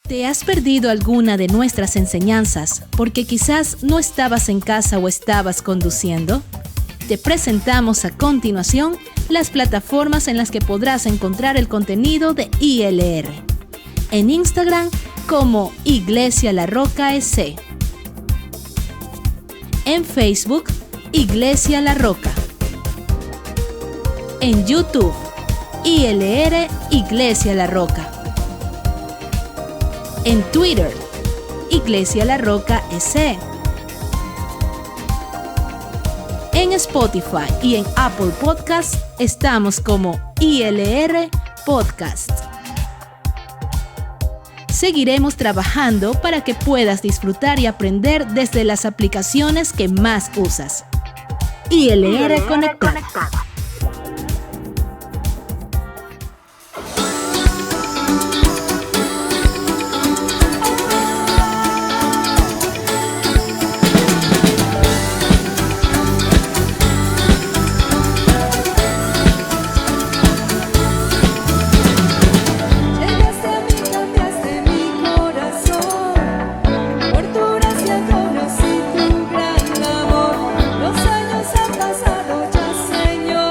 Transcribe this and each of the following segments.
¿Te has perdido alguna de nuestras enseñanzas porque quizás no estabas en casa o estabas conduciendo? Te presentamos a continuación las plataformas en las que podrás encontrar el contenido de ILR. En Instagram como Iglesia La Roca EC. En Facebook, Iglesia La Roca. En YouTube, ILR Iglesia La Roca. En Twitter, Iglesia La Roca EC. En Spotify y en Apple Podcasts estamos como ILR Podcast. Seguiremos trabajando para que puedas disfrutar y aprender desde las aplicaciones que más usas. ILR Conectada. Los años han pasado ya, Señor.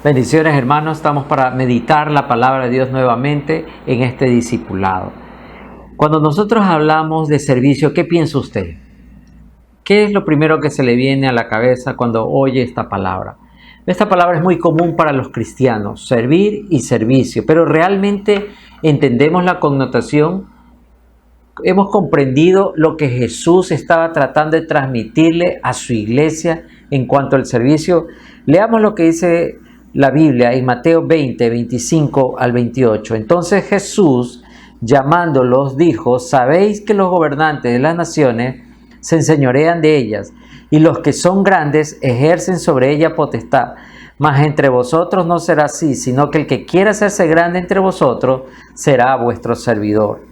Bendiciones, hermanos, estamos para meditar la palabra de Dios nuevamente en este discipulado. Cuando nosotros hablamos de servicio, ¿qué piensa usted? ¿Qué es lo primero que se le viene a la cabeza cuando oye esta palabra? Esta palabra es muy común para los cristianos, servir y servicio, pero ¿realmente entendemos la connotación? ¿Hemos comprendido lo que Jesús estaba tratando de transmitirle a su iglesia en cuanto al servicio? Leamos lo que dice la Biblia en Mateo 20, 25 al 28. Entonces Jesús, llamándolos, dijo: sabéis que los gobernantes de las naciones se enseñorean de ellas, y los que son grandes ejercen sobre ella potestad. Mas entre vosotros no será así, sino que el que quiera hacerse grande entre vosotros será vuestro servidor.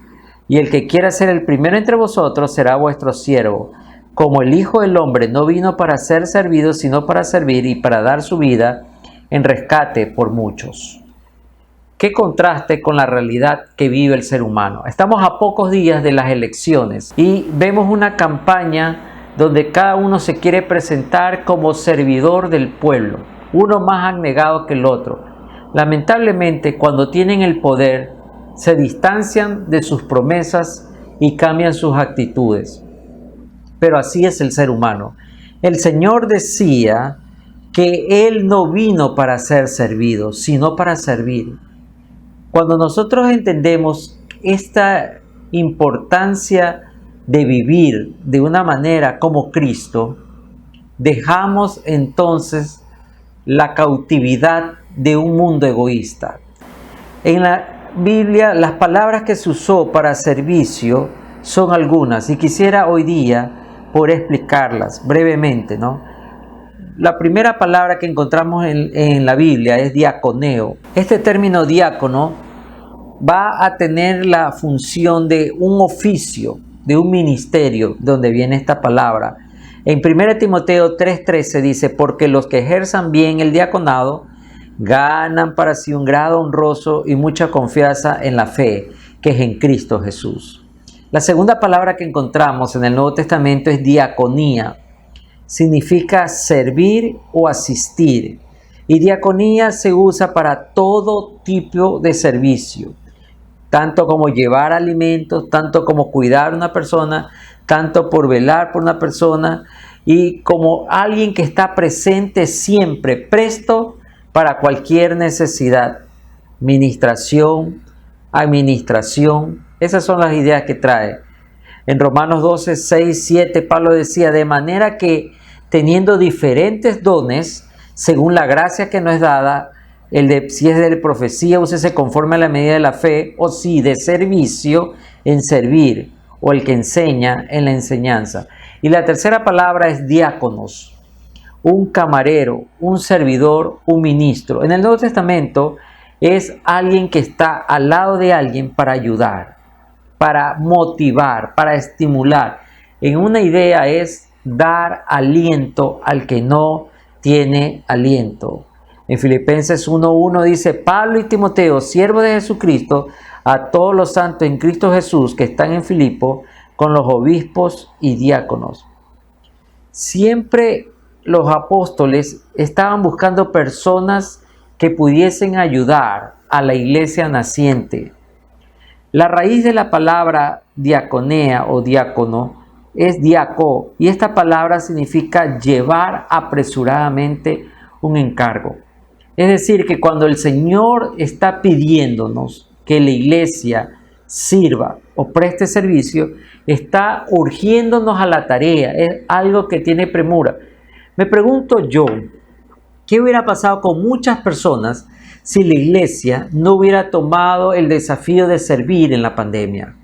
Y el que quiera ser el primero entre vosotros será vuestro siervo. Como el Hijo del Hombre no vino para ser servido, sino para servir y para dar su vida en rescate por muchos. ¿Qué contraste con la realidad que vive el ser humano? Estamos a pocos días de las elecciones y vemos una campaña donde cada uno se quiere presentar como servidor del pueblo, uno más abnegado que el otro. Lamentablemente, cuando tienen el poder, se distancian de sus promesas y cambian sus actitudes. Pero así es el ser humano. El Señor decía que Él no vino para ser servido, sino para servir. Cuando nosotros entendemos esta importancia de vivir de una manera como Cristo, dejamos entonces la cautividad de un mundo egoísta. En la Biblia, las palabras que se usó para servicio son algunas, y quisiera hoy día poder explicarlas brevemente, ¿no? La primera palabra que encontramos en la Biblia es diaconeo. Este término diácono va a tener la función de un oficio, de un ministerio, donde viene esta palabra. En 1 Timoteo 3:13 dice: porque los que ejerzan bien el diaconado ganan para sí un grado honroso y mucha confianza en la fe, que es en Cristo Jesús. La segunda palabra que encontramos en el Nuevo Testamento es diaconía. Significa servir o asistir. Y diaconía se usa para todo tipo de servicio, tanto como llevar alimentos, tanto como cuidar a una persona, tanto por velar por una persona, y como alguien que está presente siempre, presto para cualquier necesidad. Ministración, administración, esas son las ideas que trae. En Romanos 12, 6, 7, Pablo decía: de manera que teniendo diferentes dones, según la gracia que nos es dada, si es de profecía, úsese conforme a la medida de la fe, o si de servicio, en servir, o el que enseña, en la enseñanza. Y la tercera palabra es diáconos, un camarero, un servidor, un ministro. En el Nuevo Testamento es alguien que está al lado de alguien para ayudar, para motivar, para estimular. En una idea es dar aliento al que no tiene aliento. En Filipenses 1:1 dice: Pablo y Timoteo, siervos de Jesucristo, a todos los santos en Cristo Jesús que están en Filipo, con los obispos y diáconos. Siempre los apóstoles estaban buscando personas que pudiesen ayudar a la iglesia naciente. La raíz de la palabra diaconea o diácono es diaco, y esta palabra significa llevar apresuradamente un encargo. Es decir, que cuando el Señor está pidiéndonos que la iglesia sirva o preste servicio, está urgiéndonos a la tarea, es algo que tiene premura. Me pregunto yo, ¿qué hubiera pasado con muchas personas si la iglesia no hubiera tomado el desafío de servir en la pandemia?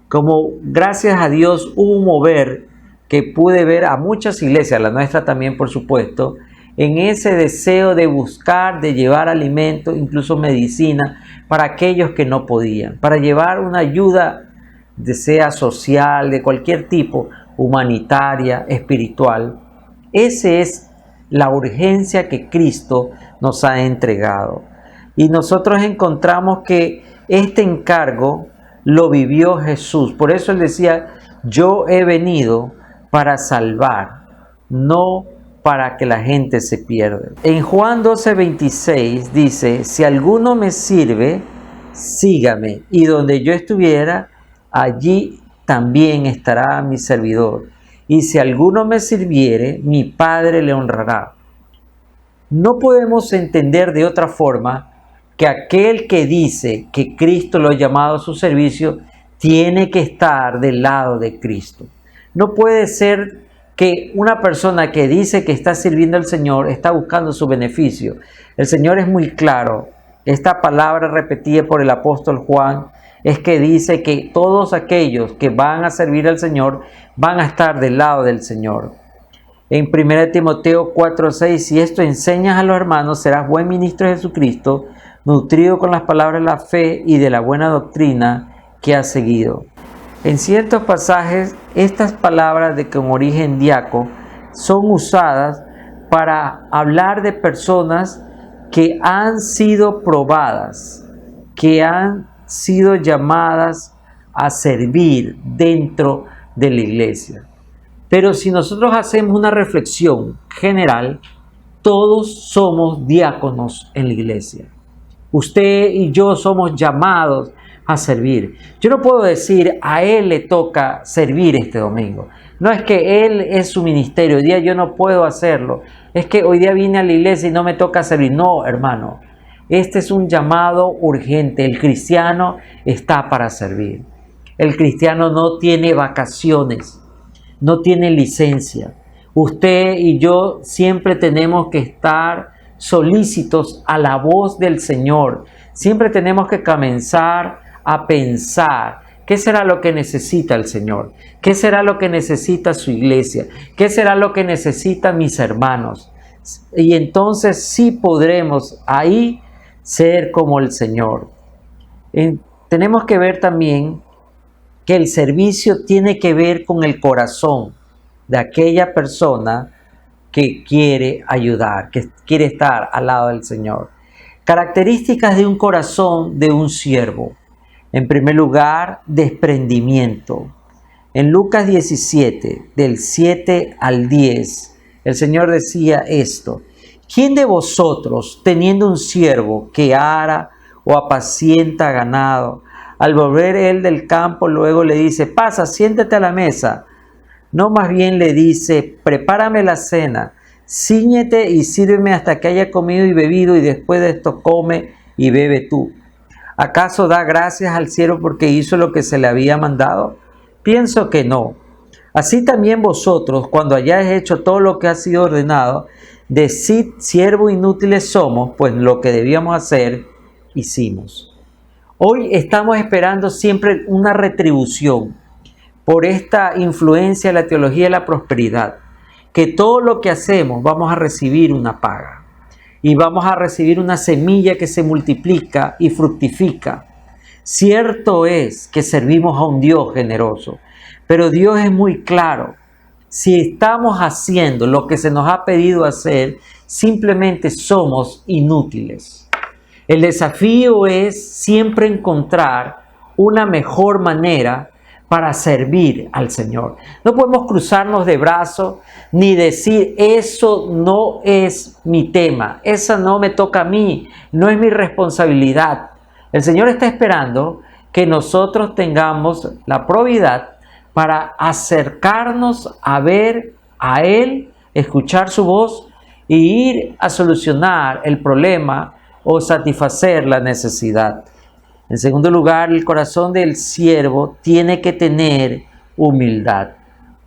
Como gracias a Dios hubo un mover que pude ver a muchas iglesias, la nuestra también por supuesto, en ese deseo de buscar, de llevar alimento, incluso medicina, para aquellos que no podían, para llevar una ayuda, sea social, de cualquier tipo, humanitaria, espiritual. Esa es la urgencia que Cristo nos ha entregado. Y nosotros encontramos que este encargo lo vivió Jesús. Por eso Él decía: yo he venido para salvar, no para que la gente se pierda. En Juan 12:26 dice, si alguno me sirve, sígame, y donde yo estuviera, allí también estará mi servidor. Y si alguno me sirviere, mi Padre le honrará. No podemos entender de otra forma que aquel que dice que Cristo lo ha llamado a su servicio, tiene que estar del lado de Cristo. No puede ser que una persona que dice que está sirviendo al Señor está buscando su beneficio. El Señor es muy claro. Esta palabra repetida por el apóstol Juan es que dice que todos aquellos que van a servir al Señor van a estar del lado del Señor. En 1 Timoteo 4:6, si esto enseñas a los hermanos, serás buen ministro de Jesucristo, nutrido con las palabras de la fe y de la buena doctrina que has seguido. En ciertos pasajes, estas palabras de con origen diaco son usadas para hablar de personas que han sido probadas, que han sido llamadas a servir dentro de la iglesia. Pero si nosotros hacemos una reflexión general, todos somos diáconos en la iglesia. Usted y yo somos llamados a servir. Yo no puedo decir a él le toca servir este domingo. No es que él es su ministerio, hoy día yo no puedo hacerlo. Es que hoy día vine a la iglesia y no me toca servir. No, hermano. Este es un llamado urgente. El cristiano está para servir. El cristiano no tiene vacaciones, no tiene licencia. Usted y yo siempre tenemos que estar solícitos a la voz del Señor. Siempre tenemos que comenzar a pensar qué será lo que necesita el Señor, qué será lo que necesita su iglesia, qué será lo que necesitan mis hermanos. Y entonces sí podremos ahí ser como el Señor. Tenemos que ver también que el servicio tiene que ver con el corazón de aquella persona que quiere ayudar, que quiere estar al lado del Señor. Características de un corazón de un siervo. En primer lugar, desprendimiento. En Lucas 17, del 7 al 10, el Señor decía esto: ¿quién de vosotros, teniendo un siervo que ara o apacienta ganado, al volver él del campo, luego le dice, pasa, siéntate a la mesa? No, más bien le dice, prepárame la cena, cíñete y sírveme hasta que haya comido y bebido, y después de esto come y bebe tú. ¿Acaso da gracias al siervo porque hizo lo que se le había mandado? Pienso que no. Así también vosotros, cuando hayáis hecho todo lo que ha sido ordenado, decid, siervos inútiles somos, pues lo que debíamos hacer, hicimos. Hoy estamos esperando siempre una retribución por esta influencia de la teología de la prosperidad, que todo lo que hacemos vamos a recibir una paga. Y vamos a recibir una semilla que se multiplica y fructifica. Cierto es que servimos a un Dios generoso, pero Dios es muy claro. Si estamos haciendo lo que se nos ha pedido hacer, simplemente somos inútiles. El desafío es siempre encontrar una mejor manera para servir al Señor. No podemos cruzarnos de brazos ni decir, eso no es mi tema, esa no me toca a mí, no es mi responsabilidad. El Señor está esperando que nosotros tengamos la probidad para acercarnos a ver a Él, escuchar su voz y ir a solucionar el problema o satisfacer la necesidad. En segundo lugar, el corazón del siervo tiene que tener humildad.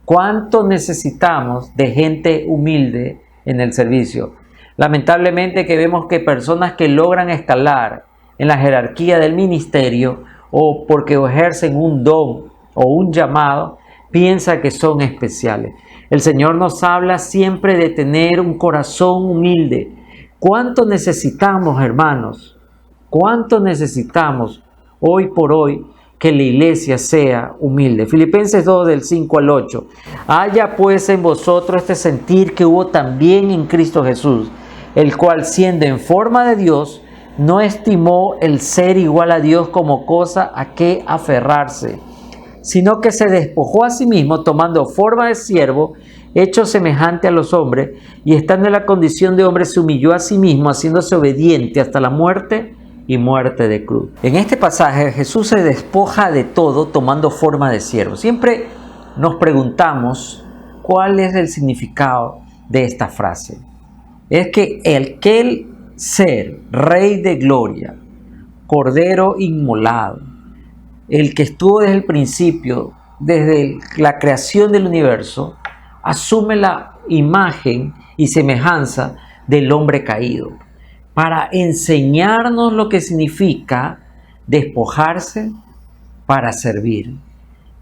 ¿Cuánto necesitamos de gente humilde en el servicio? Lamentablemente que vemos que personas que logran escalar en la jerarquía del ministerio o porque ejercen un don o un llamado, piensan que son especiales. El Señor nos habla siempre de tener un corazón humilde. ¿Cuánto necesitamos, hermanos? ¿Cuánto necesitamos hoy por hoy que la iglesia sea humilde? Filipenses 2, del 5 al 8. Haya pues en vosotros este sentir que hubo también en Cristo Jesús, el cual siendo en forma de Dios, no estimó el ser igual a Dios como cosa a que aferrarse, sino que se despojó a sí mismo tomando forma de siervo hecho semejante a los hombres, y estando en la condición de hombre se humilló a sí mismo, haciéndose obediente hasta la muerte y muerte de cruz. En este pasaje Jesús se despoja de todo tomando forma de siervo. Siempre nos preguntamos cuál es el significado de esta frase. Es que aquel ser, Rey de gloria, Cordero inmolado, el que estuvo desde el principio, desde la creación del universo, asume la imagen y semejanza del hombre caído para enseñarnos lo que significa despojarse para servir.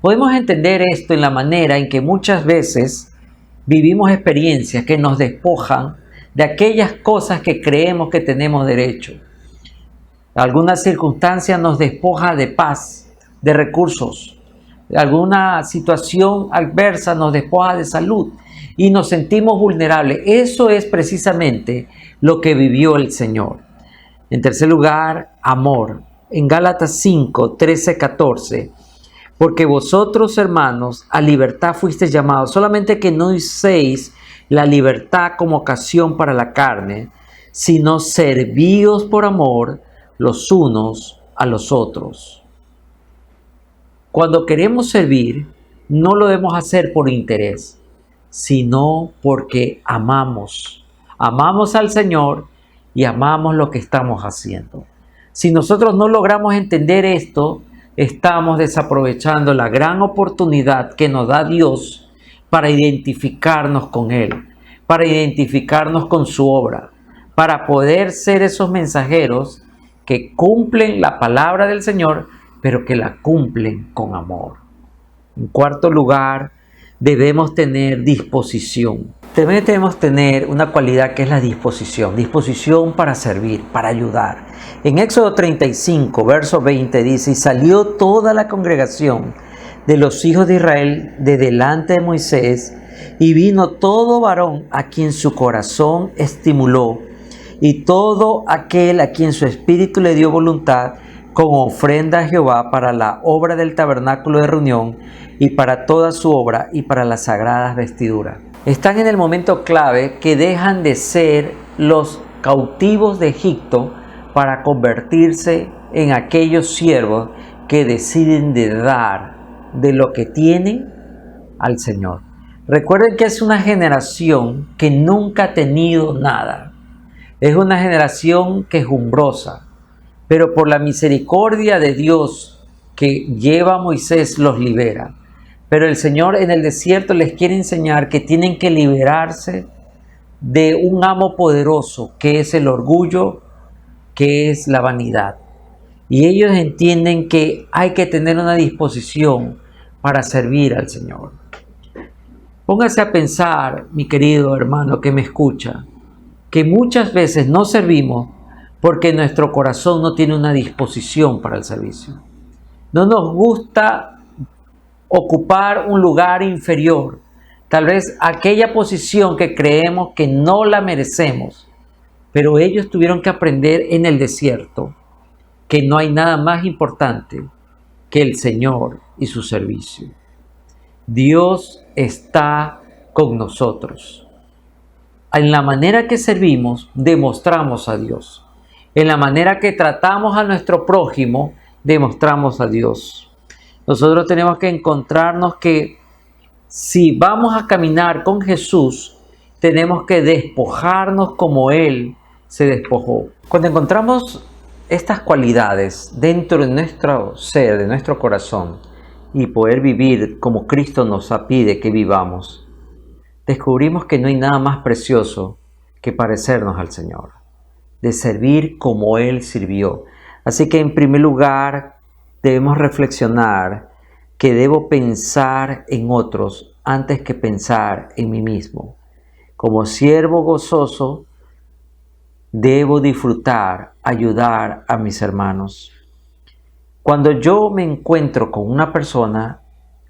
Podemos entender esto en la manera en que muchas veces vivimos experiencias que nos despojan de aquellas cosas que creemos que tenemos derecho. Alguna circunstancia nos despoja de paz, de recursos. Alguna situación adversa nos despoja de salud y nos sentimos vulnerables. Eso es precisamente lo que vivió el Señor. En tercer lugar, amor. En Gálatas 5, 13, 14. Porque vosotros, hermanos, a libertad fuisteis llamados, solamente que no uséis la libertad como ocasión para la carne, sino servíos por amor los unos a los otros. Cuando queremos servir, no lo debemos hacer por interés, sino porque amamos. Amamos al Señor y amamos lo que estamos haciendo. Si nosotros no logramos entender esto, estamos desaprovechando la gran oportunidad que nos da Dios para identificarnos con Él, para identificarnos con su obra, para poder ser esos mensajeros que cumplen la palabra del Señor, pero que la cumplen con amor. En cuarto lugar, debemos tener disposición. También debemos tener una cualidad que es la disposición. Disposición para servir, para ayudar. En Éxodo 35, verso 20 dice: y salió toda la congregación de los hijos de Israel de delante de Moisés, y vino todo varón a quien su corazón estimuló, y todo aquel a quien su espíritu le dio voluntad, con ofrenda a Jehová para la obra del tabernáculo de reunión, y para toda su obra, y para las sagradas vestiduras. Están en el momento clave que dejan de ser los cautivos de Egipto para convertirse en aquellos siervos que deciden de dar de lo que tienen al Señor. Recuerden que es una generación que nunca ha tenido nada. Es una generación quejumbrosa, pero por la misericordia de Dios que lleva a Moisés los libera. Pero el Señor en el desierto les quiere enseñar que tienen que liberarse de un amo poderoso, que es el orgullo, que es la vanidad. Y ellos entienden que hay que tener una disposición para servir al Señor. Póngase a pensar, mi querido hermano que me escucha, que muchas veces no servimos porque nuestro corazón no tiene una disposición para el servicio. No nos gusta ocupar un lugar inferior, tal vez aquella posición que creemos que no la merecemos, pero ellos tuvieron que aprender en el desierto que no hay nada más importante que el Señor y su servicio. Dios está con nosotros. En la manera que servimos, demostramos a Dios. En la manera que tratamos a nuestro prójimo, demostramos a Dios. Nosotros tenemos que encontrarnos que si vamos a caminar con Jesús, tenemos que despojarnos como Él se despojó. Cuando encontramos estas cualidades dentro de nuestro ser, de nuestro corazón, y poder vivir como Cristo nos pide que vivamos, descubrimos que no hay nada más precioso que parecernos al Señor, de servir como Él sirvió. Así que en primer lugar debemos reflexionar que debo pensar en otros antes que pensar en mí mismo. Como siervo gozoso, debo disfrutar, ayudar a mis hermanos. Cuando yo me encuentro con una persona,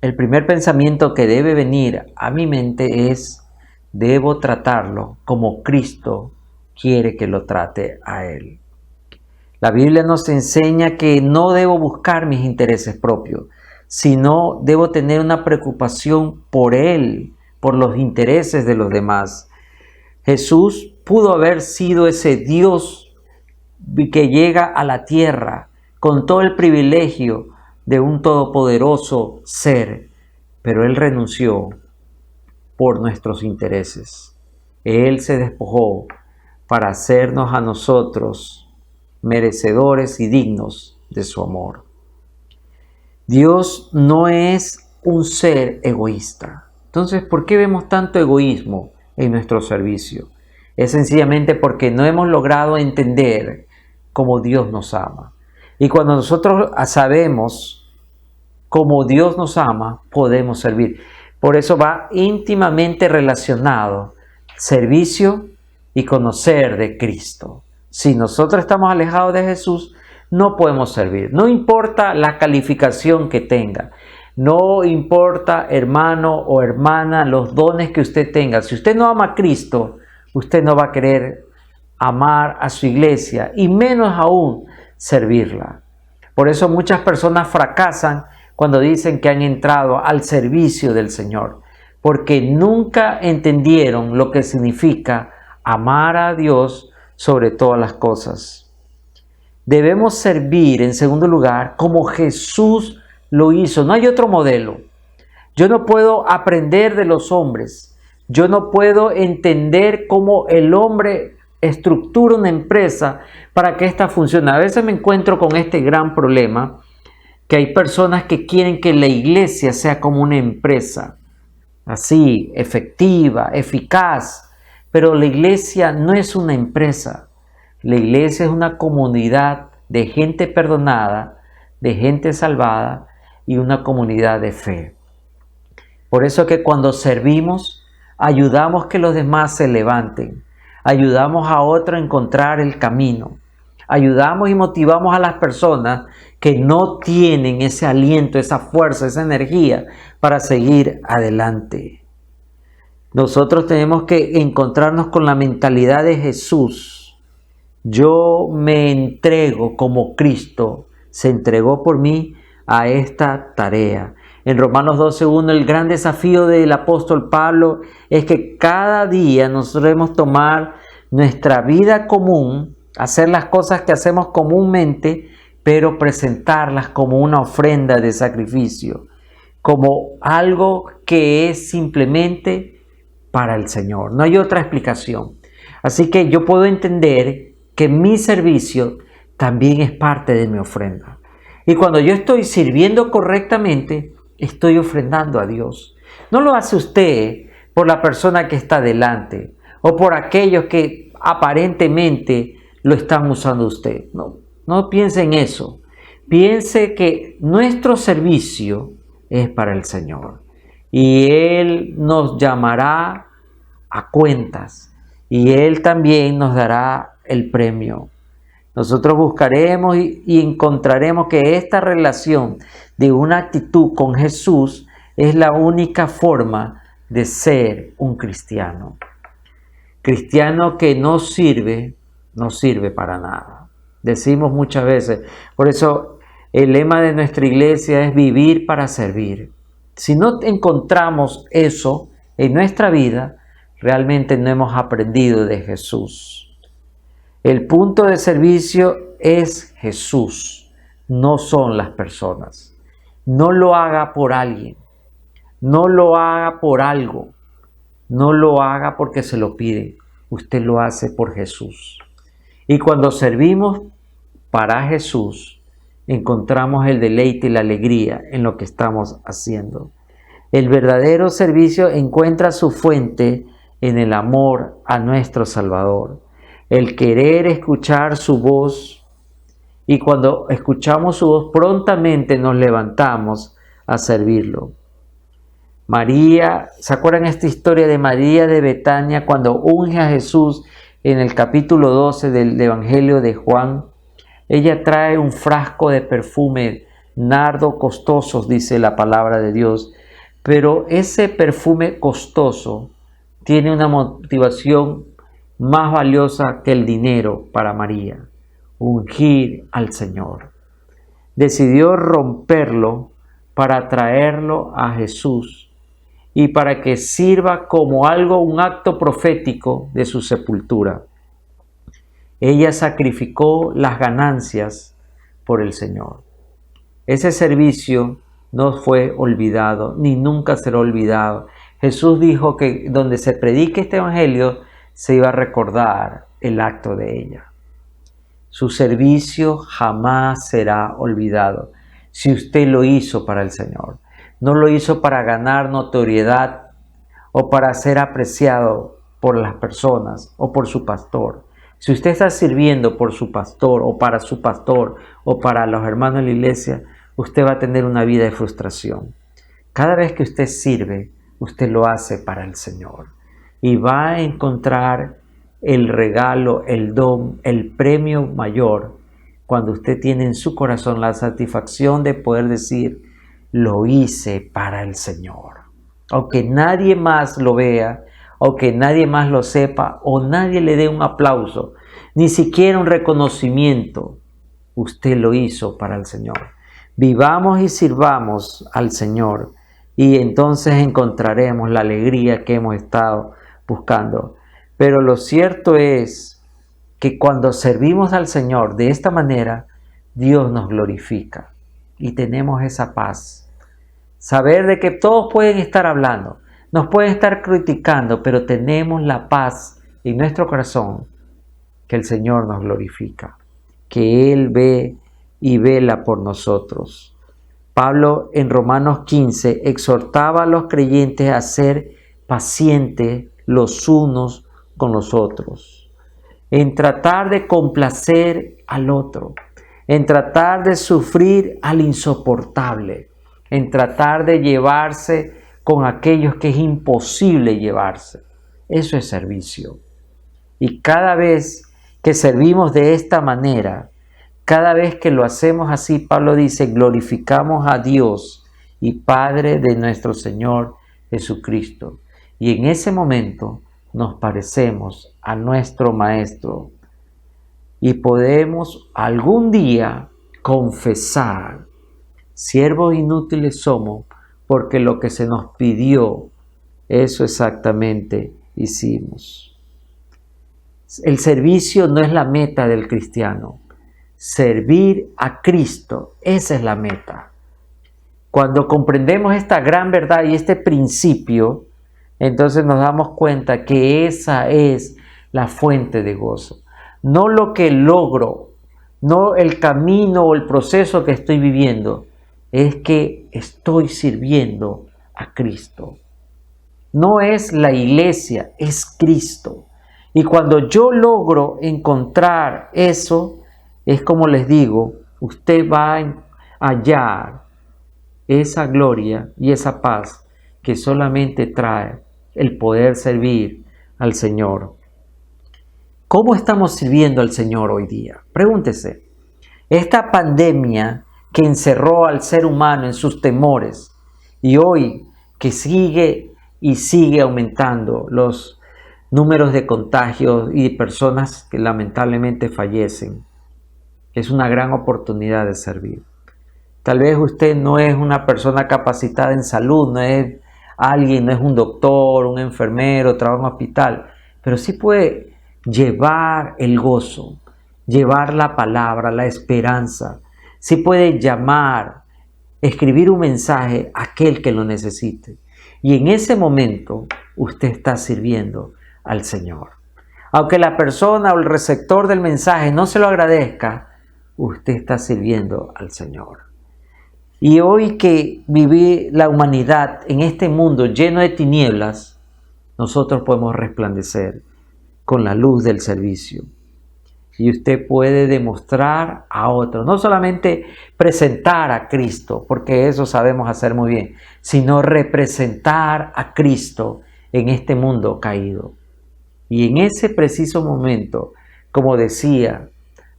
el primer pensamiento que debe venir a mi mente es: debo tratarlo como Cristo quiere que lo trate a Él. La Biblia nos enseña que no debo buscar mis intereses propios, sino debo tener una preocupación por Él, por los intereses de los demás. Jesús pudo haber sido ese Dios que llega a la tierra con todo el privilegio de un todopoderoso ser, pero Él renunció por nuestros intereses. Él se despojó para hacernos a nosotros merecedores y dignos de su amor. Dios no es un ser egoísta. Entonces, ¿por qué vemos tanto egoísmo en nuestro servicio? Es sencillamente porque no hemos logrado entender cómo Dios nos ama. Y cuando nosotros sabemos cómo Dios nos ama, podemos servir. Por eso va íntimamente relacionado servicio y conocer de Cristo. Si nosotros estamos alejados de Jesús, no podemos servir. No importa la calificación que tenga. No importa, hermano o hermana, los dones que usted tenga. Si usted no ama a Cristo, usted no va a querer amar a su iglesia y menos aún servirla. Por eso muchas personas fracasan cuando dicen que han entrado al servicio del Señor, porque nunca entendieron lo que significa amar a Dios sobre todas las cosas. Debemos servir, en segundo lugar, como Jesús lo hizo. No hay otro modelo. Yo no puedo aprender de los hombres. Yo no puedo entender cómo el hombre estructura una empresa para que ésta funcione. A veces me encuentro con este gran problema, que hay personas que quieren que la iglesia sea como una empresa, así, efectiva, eficaz, pero la iglesia no es una empresa. La iglesia es una comunidad de gente perdonada, de gente salvada y una comunidad de fe. Por eso que cuando servimos, ayudamos que los demás se levanten, ayudamos a otro a encontrar el camino, ayudamos y motivamos a las personas que no tienen ese aliento, esa fuerza, esa energía para seguir adelante. Nosotros tenemos que encontrarnos con la mentalidad de Jesús. Yo me entrego como Cristo se entregó por mí a esta tarea. En Romanos 12:1, el gran desafío del apóstol Pablo es que cada día nosotros debemos tomar nuestra vida común, hacer las cosas que hacemos comúnmente, pero presentarlas como una ofrenda de sacrificio, como algo que es simplemente para el Señor. No hay otra explicación. Así que yo puedo entender que mi servicio también es parte de mi ofrenda. Y cuando yo estoy sirviendo correctamente, estoy ofrendando a Dios. No lo hace usted por la persona que está delante o por aquellos que aparentemente lo están usando usted. No piense en eso. Piense que nuestro servicio es para el Señor. Y Él nos llamará a cuentas. Y Él también nos dará el premio. Nosotros buscaremos y encontraremos que esta relación de una actitud con Jesús es la única forma de ser un cristiano. Cristiano que no sirve para nada. Decimos muchas veces, por eso el lema de nuestra iglesia es vivir para servir. Si no encontramos eso en nuestra vida, realmente no hemos aprendido de Jesús. El punto de servicio es Jesús, no son las personas. No lo haga por alguien, no lo haga por algo, no lo haga porque se lo piden. Usted lo hace por Jesús. Y cuando servimos para Jesús, encontramos el deleite y la alegría en lo que estamos haciendo. El verdadero servicio encuentra su fuente en el amor a nuestro Salvador. El querer escuchar su voz, y cuando escuchamos su voz prontamente nos levantamos a servirlo. María, ¿se acuerdan esta historia de María de Betania cuando unge a Jesús en el capítulo 12 del Evangelio de Juan? Ella trae un frasco de perfume, nardo costosos, dice la palabra de Dios, pero ese perfume costoso tiene una motivación más valiosa que el dinero para María: ungir al Señor. Decidió romperlo para traerlo a Jesús y para que sirva como un acto profético de su sepultura. Ella sacrificó las ganancias por el Señor. Ese servicio no fue olvidado, ni nunca será olvidado. Jesús dijo que donde se predique este evangelio, se iba a recordar el acto de ella. Su servicio jamás será olvidado. Si usted lo hizo para el Señor, no lo hizo para ganar notoriedad o para ser apreciado por las personas o por su pastor. Si usted está sirviendo por su pastor o para su pastor o para los hermanos de la iglesia, usted va a tener una vida de frustración. Cada vez que usted sirve, usted lo hace para el Señor y va a encontrar el regalo, el don, el premio mayor cuando usted tiene en su corazón la satisfacción de poder decir: lo hice para el Señor. Aunque nadie más lo vea, aunque nadie más lo sepa o nadie le dé un aplauso, ni siquiera un reconocimiento, usted lo hizo para el Señor. Vivamos y sirvamos al Señor y entonces encontraremos la alegría que hemos estado buscando. Pero lo cierto es que cuando servimos al Señor de esta manera, Dios nos glorifica y tenemos esa paz. Saber de que todos pueden estar hablando, nos pueden estar criticando, pero tenemos la paz en nuestro corazón, que el Señor nos glorifica, que Él ve y vela por nosotros. Pablo en Romanos 15 exhortaba a los creyentes a ser pacientes los unos con los otros, en tratar de complacer al otro, en tratar de sufrir al insoportable, en tratar de llevarse con aquellos que es imposible llevarse. Eso es servicio. Y cada vez que servimos de esta manera, cada vez que lo hacemos así, Pablo dice, glorificamos a Dios y Padre de nuestro Señor Jesucristo. Y en ese momento nos parecemos a nuestro Maestro y podemos algún día confesar: siervos inútiles somos, porque lo que se nos pidió, eso exactamente hicimos. El servicio no es la meta del cristiano. Servir a Cristo, esa es la meta. Cuando comprendemos esta gran verdad y este principio, entonces nos damos cuenta que esa es la fuente de gozo. No lo que logro, no el camino o el proceso que estoy viviendo, es que estoy sirviendo a Cristo. No es la iglesia, es Cristo. Y cuando yo logro encontrar eso, es como les digo, usted va a hallar esa gloria y esa paz que solamente trae el poder servir al Señor. ¿Cómo estamos sirviendo al Señor hoy día? Pregúntese. Esta pandemia que encerró al ser humano en sus temores y hoy que sigue aumentando los números de contagios y de personas que lamentablemente fallecen, es una gran oportunidad de servir. Tal vez usted no es una persona capacitada en salud, no es un doctor, un enfermero, trabaja en un hospital, pero sí puede llevar el gozo, llevar la palabra, la esperanza. Sí puede llamar, escribir un mensaje a aquel que lo necesite. Y en ese momento usted está sirviendo al Señor. Aunque la persona o el receptor del mensaje no se lo agradezca, usted está sirviendo al Señor. Y hoy que vive la humanidad en este mundo lleno de tinieblas, nosotros podemos resplandecer con la luz del servicio. Y usted puede demostrar a otros, no solamente presentar a Cristo, porque eso sabemos hacer muy bien, sino representar a Cristo en este mundo caído. Y en ese preciso momento, como decía,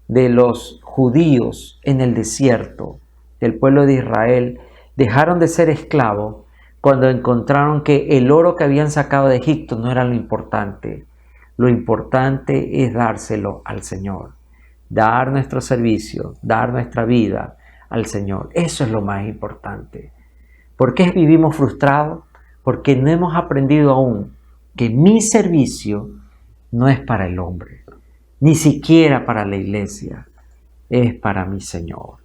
de los judíos en el desierto, del pueblo de Israel, dejaron de ser esclavos cuando encontraron que el oro que habían sacado de Egipto no era lo importante. Lo importante es dárselo al Señor, dar nuestro servicio, dar nuestra vida al Señor. Eso es lo más importante. ¿Por qué vivimos frustrados? porque no hemos aprendido aún que mi servicio no es para el hombre, ni siquiera para la iglesia, es para mi Señor.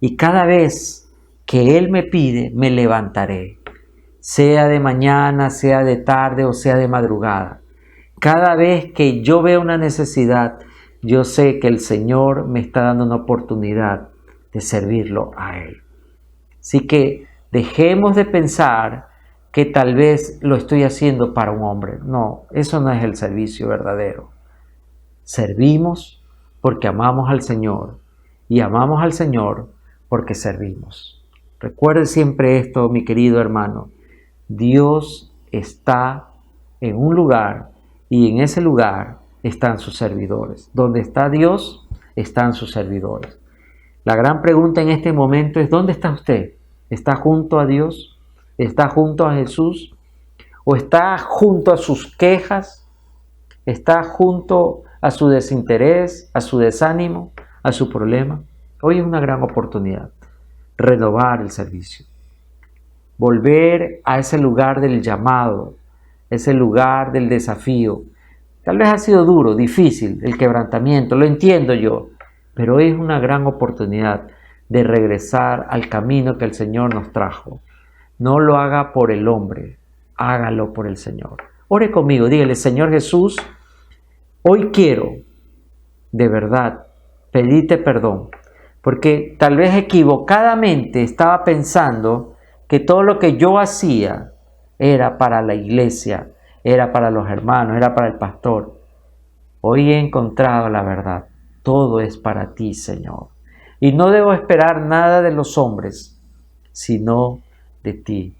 Y cada vez que Él me pide, me levantaré, sea de mañana, sea de tarde o sea de madrugada. Cada vez que yo veo una necesidad, yo sé que el Señor me está dando una oportunidad de servirlo a Él. Así que dejemos de pensar que tal vez lo estoy haciendo para un hombre. No, eso no es el servicio verdadero. Servimos porque amamos al Señor y amamos al Señor porque servimos. Recuerde siempre esto, mi querido hermano. Dios está en un lugar y en ese lugar están sus servidores. Donde está Dios, están sus servidores. La gran pregunta en este momento es: ¿dónde está usted? ¿Está junto a Dios? ¿Está junto a Jesús? ¿O está junto a sus quejas? ¿Está junto a su desinterés, a su desánimo, a su problema? Hoy es una gran oportunidad. Renovar el servicio. Volver a ese lugar del llamado, ese lugar del desafío. Tal vez ha sido duro, difícil, el quebrantamiento, lo entiendo yo, pero es una gran oportunidad de regresar al camino que el Señor nos trajo. No lo haga por el hombre, hágalo por el Señor. Ore conmigo, dígale: Señor Jesús, hoy quiero de verdad pedirte perdón, porque tal vez equivocadamente estaba pensando que todo lo que yo hacía era para la iglesia, era para los hermanos, era para el pastor. Hoy he encontrado la verdad. Todo es para ti, Señor. Y no debo esperar nada de los hombres, sino de ti.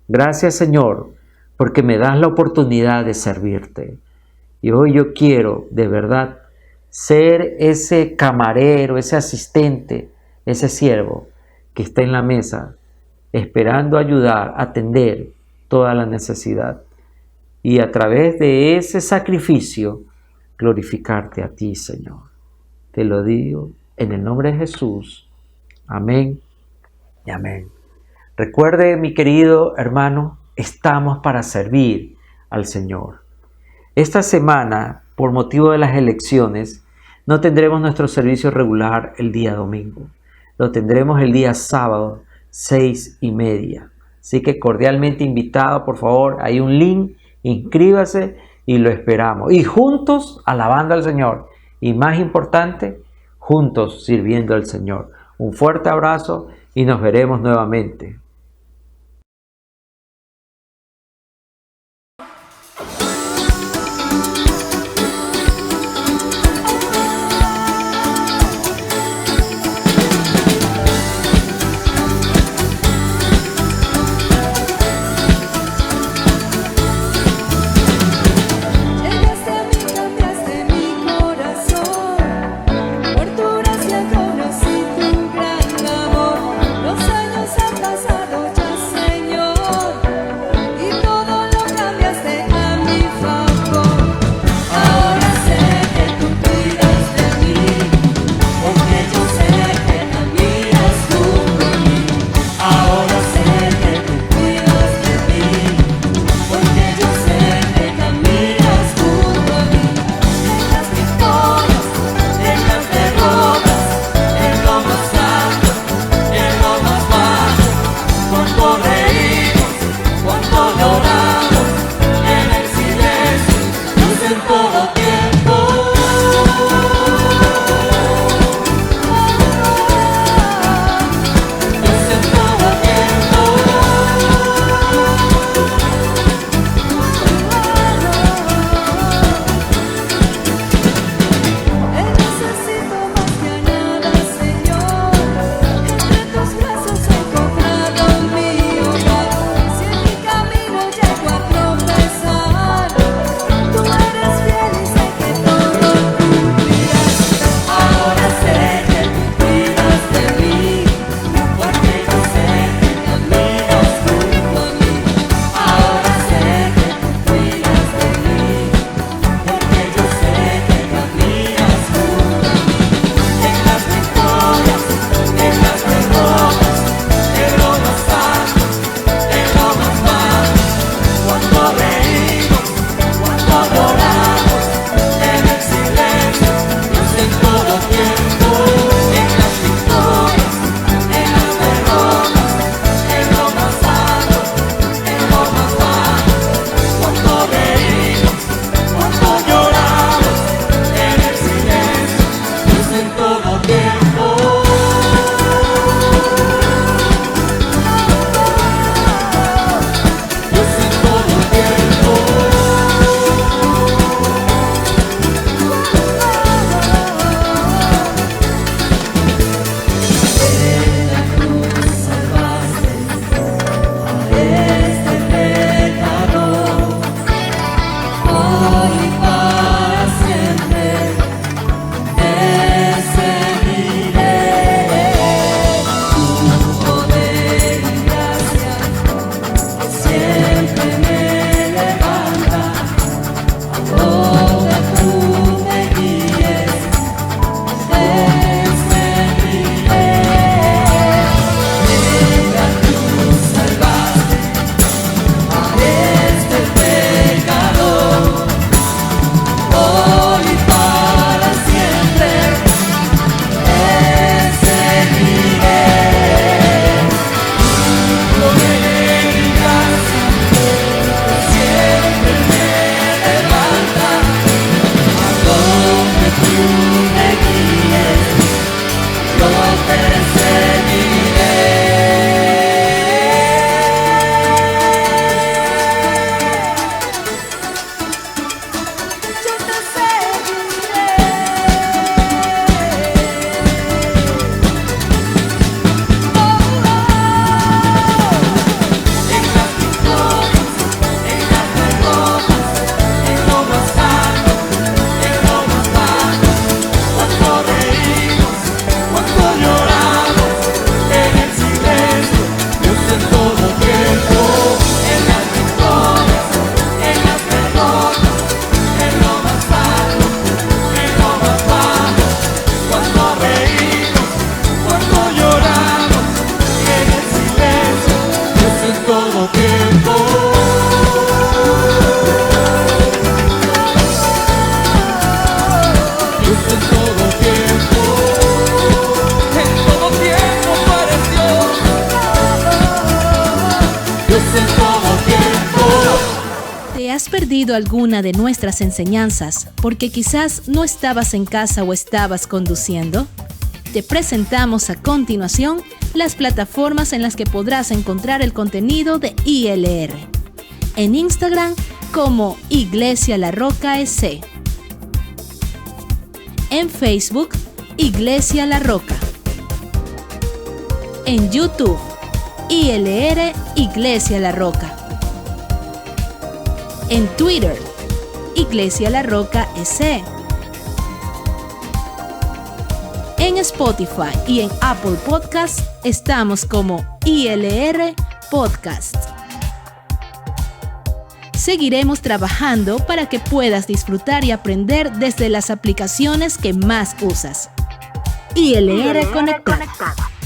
Gracias, Señor, porque me das la oportunidad de servirte. Y hoy yo quiero, de verdad, ser ese camarero, ese asistente, ese siervo que está en la mesa, esperando ayudar, atender toda la necesidad. Y a través de ese sacrificio, glorificarte a ti, Señor. Te lo digo en el nombre de Jesús. Amén y amén. Recuerde, mi querido hermano, estamos para servir al Señor. Esta semana, por motivo de las elecciones, no tendremos nuestro servicio regular el día domingo. Lo tendremos el día sábado, 6:30. Así que cordialmente invitado, por favor, hay un link, inscríbase y lo esperamos. Y juntos alabando al Señor. Y más importante, juntos sirviendo al Señor. Un fuerte abrazo y nos veremos nuevamente. Por tu gracia conocí tu gran amor. Los años han pasado. perdido alguna de nuestras enseñanzas porque quizás no estabas en casa o estabas conduciendo? Te presentamos a continuación las plataformas en las que podrás encontrar el contenido de ILR. En Instagram como Iglesia La Roca SC. En Facebook, Iglesia La Roca. En YouTube, ILR Iglesia La Roca. En Twitter, Iglesia La Roca SC. En Spotify y en Apple Podcasts estamos como ILR Podcast. Seguiremos trabajando para que puedas disfrutar y aprender desde las aplicaciones que más usas. ILR Conectado.